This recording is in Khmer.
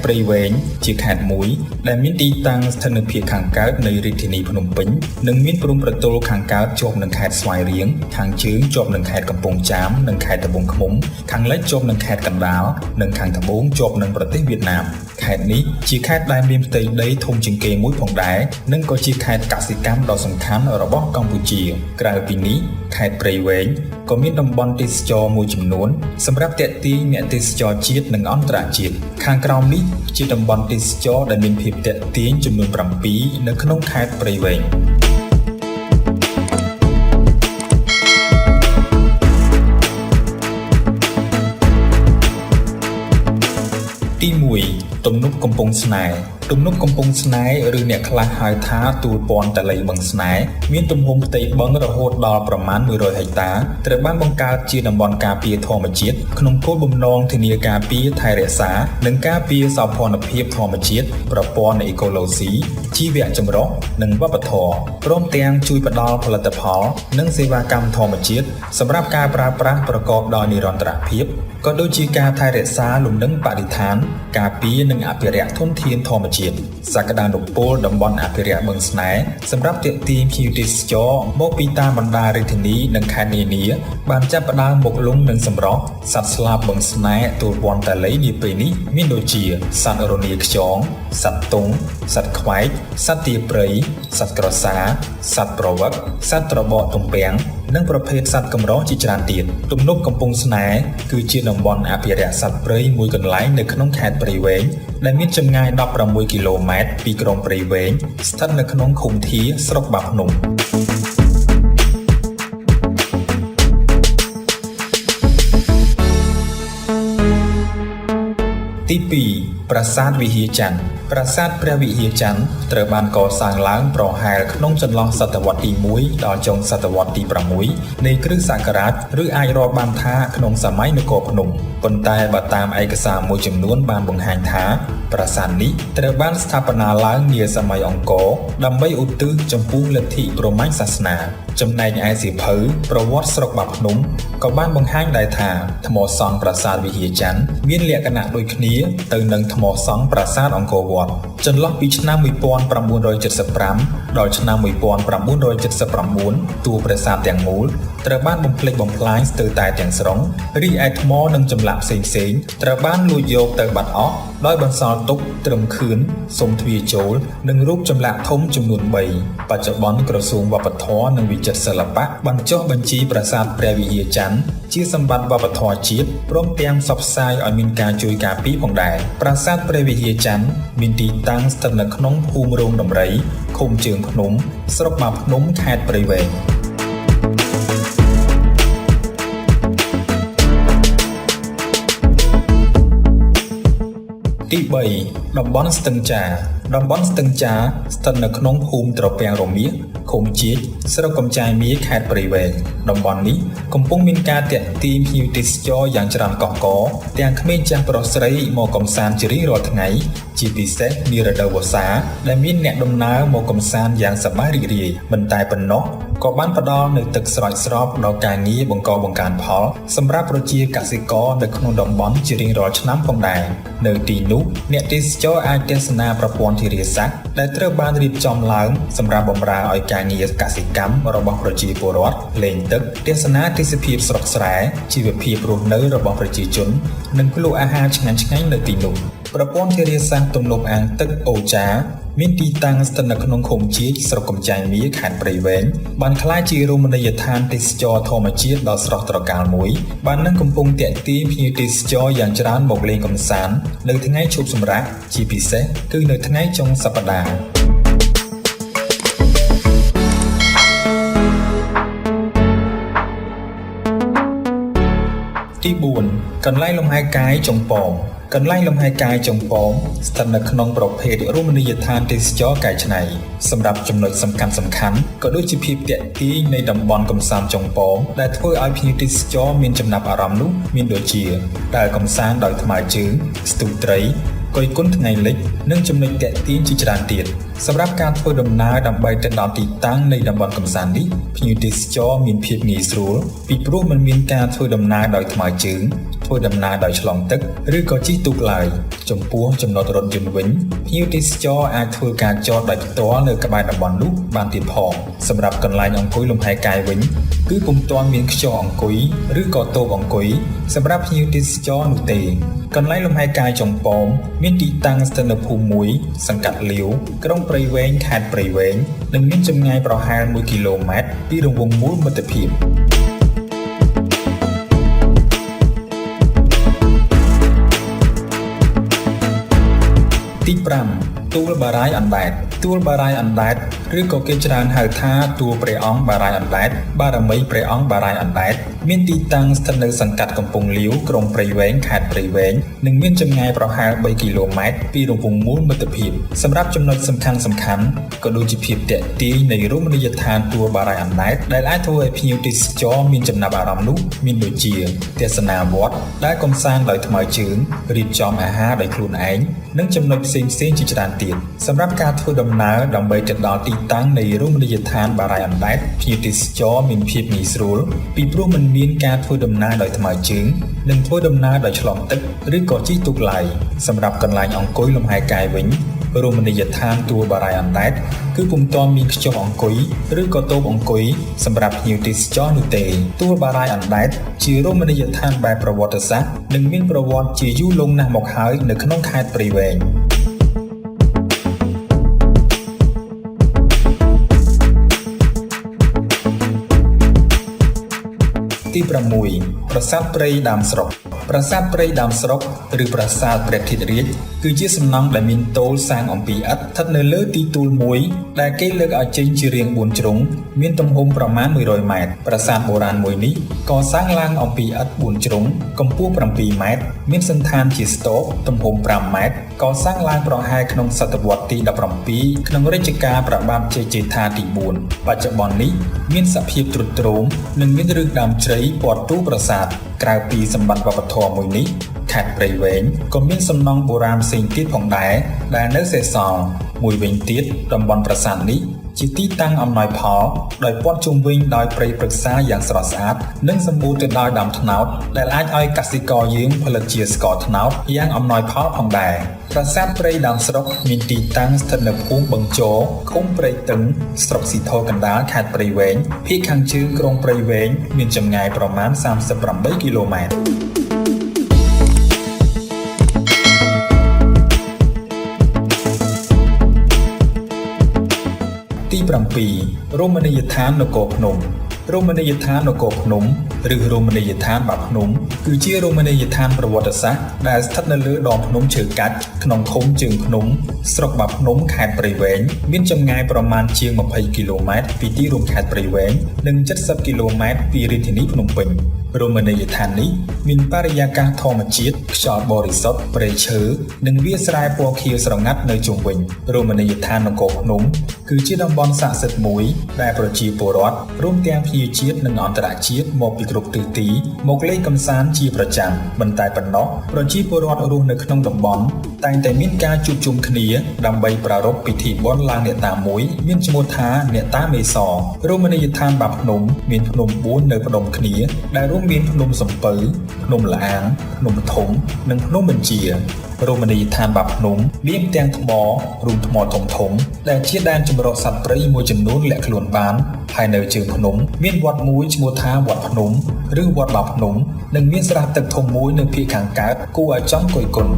ព្រៃវែងជាខេត្តមួយដែលមានទីតាំងស្ថិតនៅភាគខាងកើតនៃរាជធានីភ្នំពេញនិងមានព្រំប្រទល់ខាងកើតជាប់នឹងខេត្តស្វាយរៀងខាងជើងជាប់នឹងខេត្តកំពង់ចាមនិងខេត្តត្បូងឃ្មុំខាងលិចជាប់នឹងខេត្តកណ្ដាលនិងខាងត្បូងជាប់នឹងប្រទេសវៀតណាមខេត្តនេះជាខេត្តដែលមានផ្ទៃដីធំជាងគេមួយផងដែរនិងក៏ជាខេត្តកសិកម្មដ៏សំខាន់របស់កម្ពុជាក្រៅពីនេះខេត្តព្រៃវែងក៏មានតំបន់ទេសចរមួយចំនួនសម្រាប់ទាក់ទាញអ្នកទេសចរជាតិនិងអន្តរជាតិខាងក្រោមនេះជាតំបន់ទេសចរដែលមានភាពទាក់ទាញចំនួន7នៅក្នុងខេត្តព្រៃវែងទី1ទំនប់កំពង់ស្នេហ៍ទំនប់កំពង់ស្នេហ៍ឬអ្នកខ្លះហៅថាទូលពាន់តលៃបឹងស្នេហ៍មានទំហំផ្ទៃបឹងរហូតដល់ប្រមាណ100ហិកតាត្រូវបានបង្កើតជាតំបន់ការពារធម្មជាតិក្នុងគោលបំណងធានាការពារថែរក្សានិងការពារសោភ័ណភាពធម្មជាតិប្រព័ន្ធអេកូឡូស៊ីជីវៈចម្រុះនិងវប្បធម៌ព្រមទាំងជួយផ្ដល់ផលិតផលនិងសេវាកម្មធម្មជាតិសម្រាប់ការប្រើប្រាស់ប្រកបដោយនិរន្តរភាពក៏ដូចជាការថែរក្សាលំនឹងបរិស្ថានការពារនិងអភិរក្សធនធានធម្មជាតិសក្តានុពលតំបន់អភិរក្សបឹងស្នេហ៍សម្រាប់ទាក់ទាញភ្ញៀវទេសចរមកពីតាមបណ្ដារាជធានីនិងខេត្តនានាបានចាប់ផ្ដើមមកលុងនិងសម្រស់សត្វស្លាបបឹងស្នេហ៍ទូលពាន់តលៃនាពេលនេះមានដូចជាសត្វរនាខ្យងសត្វទង់សត្វខ្វែកសត្វទាព្រៃសត្វក្រសាសត្វប្រវឹកសត្វត្របកទំពាំងនិងប្រភេទសត្វកម្រជាច្រើនទៀតទំនប់កំពង់ស្នេហ៍គឺជាតំបន់អភិរក្សសត្វព្រៃមួយកន្លែងនៅក្នុងខេត្តព្រៃវែងដែលមានចម្ងាយ16គីឡូម៉ែត្រពីក្រុងព្រៃវែងស្ថិតនៅក្នុងឃុំធាស្រុកបាភ្នំទី2ប្រាសាទវិហារច័ន្ទប្រាសាទព្រះវិហារច័ន្ទត្រូវបានកសាងឡើងប្រហែលក្នុងចន្លោះសតវត្សទី1ដល់ចុងសតវត្សទី6នៃគ្រិស្តសករាជឬអាចរាប់បានថាក្នុងសម័យនគរភ្នំប៉ុន្តែបើតាមឯកសារមួយចំនួនបានបង្ហាញថាប្រាសាទនេះត្រូវបានស្ថាបនាឡើងនាសម័យអង្គរដើម្បីឧទ្ទិសចំពោះលទ្ធិព្រហ្មញ្ញសាសនាចំណែកឯសៀវភៅប្រវត្តិស្រុកបាភ្នំក៏បានបង្ហាញដែរថាថ្មសង់ប្រាសាទវិហារច័ន្ទមានលក្ខណៈដូចគ្នាទៅនឹងថ្មសង់ប្រាសាទអង្គរវត្តចន្លោះពីឆ្នាំ1975ដល់ឆ្នាំ1979តួប្រាសាទទាំងមូលត្រូវបានបំផ្លិចបំផ្លាញស្ទើរតែទាំងស្រុងរីឯថ្មនិងចម្លាក់ផ្សេងៗត្រូវបានលួចយកទៅបាត់អស់ដោយបន្សល់ទុកត្រឹមខឿនសុំទ្វារចូលនិងរូបចម្លាក់ធំចំនួន3បច្ចុប្បន្នក្រសួងវប្បធម៌និងវិចិត្រសិល្បៈបានចុះបញ្ជីប្រាសាទព្រះវិហារច័ន្ទជាសម្បត្តិវប្បធម៌ជាតិព្រមទាំងផ្សព្វផ្សាយឲ្យមានការជួយការពារផងដែរប្រាសាទព្រះវិហារច័ន្ទមានទីតាំងស្ថិតនៅក្នុងភូមិរោងដំរីឃុំជើងភ្នំស្រុកបាភ្នំខេត្តព្រៃវែងទី3តំបន់ស្ទឹងចាតំបន់ស្ទឹងចាស្ថិតនៅក្នុងភូមិត្រពាំងរមាសឃុំជាចស្រុកកំចាយមាសខេត្តព្រៃវែងតំបន់នេះកំពុងមានការទាក់ទាញភ្ញៀវទេសចរយ៉ាងច្រើនកុះករទាំងក្មេងចាស់ប្រុសស្រីមកកម្សាន្តជារៀងរាល់ថ្ងៃជាពិសេសនារដូវវស្សាដែលមានអ្នកដំណើរមកកម្សាន្តយ៉ាងសប្បាយរីករាយមិនតែប៉ុណ្ណោះក៏បានផ្ដល់នូវទឹកស្រោចស្រពដល់ការងារបង្កបង្កើនផលសម្រាប់ប្រជាកសិករនៅក្នុងតំបន់ជារៀងរាល់ឆ្នាំផងដែរនៅទីនោះអ្នកទេសចរអាចទស្សនាប្រព័ន្ធធារាសាស្ត្រដែលត្រូវបានរៀបចំឡើងសម្រាប់បម្រើឲ្យការងារកសិកម្មរបស់ប្រជាពលរដ្ឋលេងទឹកទស្សនាទេសភាពស្រុកស្រែជីវភាពរស់នៅរបស់ប្រជាជននិងភ្លក្សអាហារឆ្ងាញ់ៗនៅទីនោះប្រព័ន្ធធារាសាស្ត្រទំនប់អាងទឹកអូចាមានទីតាំងស្ថិតនៅក្នុងឃុំជាចស្រុកកំចាយមាសខេត្តព្រៃវែងបានក្លាយជារមណីយដ្ឋានទេសចរធម្មជាតិដ៏ស្រស់ត្រកាលមួយបាននឹងកំពុងទាក់ទាញភ្ញៀវទេសចរយ៉ាងច្រើនមកលេងកម្សាន្តនៅថ្ងៃឈប់សម្រាកជាពិសេសគឺនៅថ្ងៃចុងសប្តាហ៍ទី4កន្លែងលំហែកាយចុងប៉មកន្លែងលំហែកាយចុងប៉មស្ថិតនៅក្នុងប្រភេទរមណីយដ្ឋានទេសចរកែច្នៃសម្រាប់ចំណុចសំខាន់ៗក៏ដូចជាភាពទាក់ទាញនៃតំបន់កំសាន្តចុងប៉មដែលធ្វើឲ្យភ្ញៀវទេសចរមានចំណាប់អារម្មណ៍នោះមានដូចជាដើរកំសាន្តដោយថ្មើរជើងស្ទូចត្រី កុយគុណថ្ងៃលិចនិងចំណុចទាក់ទាញជាច្រើនទៀតសម្រាប់ការធ្វើដំណើរដើម្បីទៅដល់ទីតាំងនៃតំបន់កំសាន្តនេះភ្ញៀវទេសចរមានភាពងាយស្រួលពីព្រោះมันមានការធ្វើដំណើរដោយថ្មើរជើងធ្វើដំណើរដោយឆ្លងទឹកឬក៏ជិះទូកឡើយចំពោះចំណតរថយន្តវិញភ្ញៀវទេសចរអាចធ្វើការចតដោយផ្ទាល់នៅក្បែរតំបន់នោះបានទៀតផងសម្រាប់កន្លែងអង្គុយលំហែកាយវិញគឺពុំទាន់មានខ្យល់អង្គុយឬក៏តូបអង្គុយសម្រាប់ភ្ញៀវទេសចរនោះទេកន្លែងលំហែកាយចំប៉ោមមានទីតាំងស្ថិតនៅភូមិមួយសង្កាត់លាវក្រុងព្រៃវែងខេត្តព្រៃវែងនិងមានចម្ងាយប្រហែល1គីឡូម៉ែត្រពីរង្វង់មូលមិត្តភាពទី5ទួលបារាយអណ្ដែតទួលបារាយអណ្ដែតឬក៏គេច្រើនហៅថាទួលព្រះអង្គបារាយអណ្ដែតបារមីព្រះអង្គបារាយអណ្ដែតមានទីតាំងស្ថិតនៅសង្កាត់កំពង់លាវក្រុងព្រៃវែងខេត្តព្រៃវែងនិងមានចម្ងាយប្រហែល3គីឡូម៉ែត្រពីរង្វង់មូលមិត្តភាពសម្រាប់ចំណុចសំខាន់ក៏ដូចជាភាពទាក់ទាញនៃរមណីយដ្ឋានទួលបារាយអណ្ដែតដែលអាចធ្វើឲ្យភ្ញៀវទេសចរមានចំណាប់អារម្មណ៍នោះមានដូចជាទេសនាវត្តដែលកំសាន្តដោយថ្មើរជើងរៀបចំអាហារដោយខ្លួនឯងនិងចំណុចផ្សេងៗជាច្រើនទៀតសម្រាប់ការធ្វើដំណើរដើម្បីទៅដល់ទីតាំងនៃរមណីយដ្ឋានបារាយអណ្ដែតភ្ញៀវទេសចរមានភាពងាយស្រួលពីព្រោះมันមានការធ្វើដំណើរដោយថ្មើរជើងនិងធ្វើដំណើរដោយឆ្លងទឹកឬក៏ជិះទូកឡើយសម្រាប់កន្លែងអង្គុយលំហែកាយវិញរមណីយដ្ឋានទួលបារាយអណ្ដែតគឺពុំទាន់មានខ្យល់អង្គុយឬក៏តូបអង្គុយសម្រាប់ភ្ញៀវទេសចរនោះទេទួលបារាយអណ្ដែតជារមណីយដ្ឋានបែបប្រវត្តិសាស្ត្រនិងមានប្រវត្តិជាយូរលង់ណាស់មកហើយនៅក្នុងខេត្តព្រៃវែងទី6ប្រាសាទព្រៃដើមស្រុកប្រាសាទព្រៃដើមស្រុកឬប្រាសាទព្រះធាតុរាជគឺជាសំណង់ដែលមានទោលសាងអំពីឥដ្ឋស្ថិតនៅលើទីទួលមួយដែលគេលើកឲ្យចេញជារាង4ជ្រុងមានទំហំប្រមាណ100ម៉ែត្រប្រាសាទបុរាណមួយនេះកសាងឡើងអំពីឥដ្ឋ4ជ្រុងកម្ពស់7ម៉ែត្រមានសន្តានជាស្ទបទំហំ5ម៉ែត្រកសាងឡើងប្រហែលក្នុងសតវត្សទី17ក្នុងរជ្ជកាលព្រះបាទជ័យជេដ្ឋាទី4បច្ចុប្បន្ននេះមានសភាពទ្រុឌទ្រោមនិងមានឫសដើមជ្រៃព័ទ្ធទូប្រាសាទក្រៅពីសម្បត្តិវប្បធម៌មួយនេះខេត្តព្រៃវែងក៏មានសំណង់បុរាណផ្សេងទៀតផងដែរដែលនៅសេសសល់មួយវិញទៀតតំបន់ប្រាសាទនេះជាទីតាំងអំណោយផលដោយព័ទ្ធជុំវិញដោយព្រៃព្រឹក្សាយ៉ាងស្រស់ស្អាតនិងសម្បូរទៅដោយដើមត្នោតដែលអាចឲ្យកសិករយើងផលិតជាស្ករត្នោតយ៉ាងអំណោយផលផងដែរប្រាសាទព្រៃដើមស្រុកមានទីតាំងស្ថិតនៅភូមិបឹងជរឃុំព្រៃតឹងស្រុកស៊ីធរកណ្ដាលខេត្តព្រៃវែងភាគខាងជើងក្រុងព្រៃវែងមានចម្ងាយប្រមាណ38គីឡូម៉ែត្រទី7រមណីយដ្ឋាននគរភ្នំរមណីយដ្ឋាននគរភ្នំឬរមណីយដ្ឋានបាភ្នំគឺជារមណីយដ្ឋានប្រវត្តិសាស្ត្រដែលស្ថិតនៅលើដងភ្នំឈើកាច់ក្នុងឃុំជើងភ្នំស្រុកបាភ្នំខេត្តព្រៃវែងមានចម្ងាយប្រមាណជាង20គីឡូម៉ែត្រពីទីរួមខេត្តព្រៃវែងនិង70គីឡូម៉ែត្រពីរាជធានីភ្នំពេញរមណីយដ្ឋាននេះមានបរិយាកាសធម្មជាតិខ្យល់បរិសុទ្ធព្រៃឈើនិងវាលស្រែពណ៌ខៀវស្រងាត់នៅជុំវិញរមណីយដ្ឋាននគរភ្នំគឺជាតំបន់ស័ក្តិសិទ្ធិមួយដែលប្រជាពលរដ្ឋរួមទាំងភ្ញៀវជាតិនិងអន្តរជាតិមកពីគ្រប់ទិសទីមកលេងកម្សាន្តជាប្រចាំមិនតែប៉ុណ្ណោះប្រជាពលរដ្ឋរស់នៅក្នុងតំបន់តែងតែមានការជួបជុំគ្នាដើម្បីប្រារព្ធពិធីបុណ្យឡើងអ្នកតាមួយមានឈ្មោះថាអ្នកតាមេសរមណីយដ្ឋានបាភ្នំមានភ្នំ4នៅផ្ដុំគ្នាដែលរួមមានភ្នំសំពៅភ្នំលាងភ្នំធំនិងភ្នំបញ្ជារមណីយដ្ឋានបាភ្នំមានផ្ទាំងថ្មរូងថ្មធំៗដែលជាដែនជម្រកសត្វព្រៃមួយចំនួនលាក់ខ្លួនបានហើយនៅជើងភ្នំមានវត្តមួយឈ្មោះថាវត្តភ្នំឬវត្តបាភ្នំនិងមានស្រះទឹកធំមួយនៅភាគខាងកើតគួរឲ្យចង់គយគន់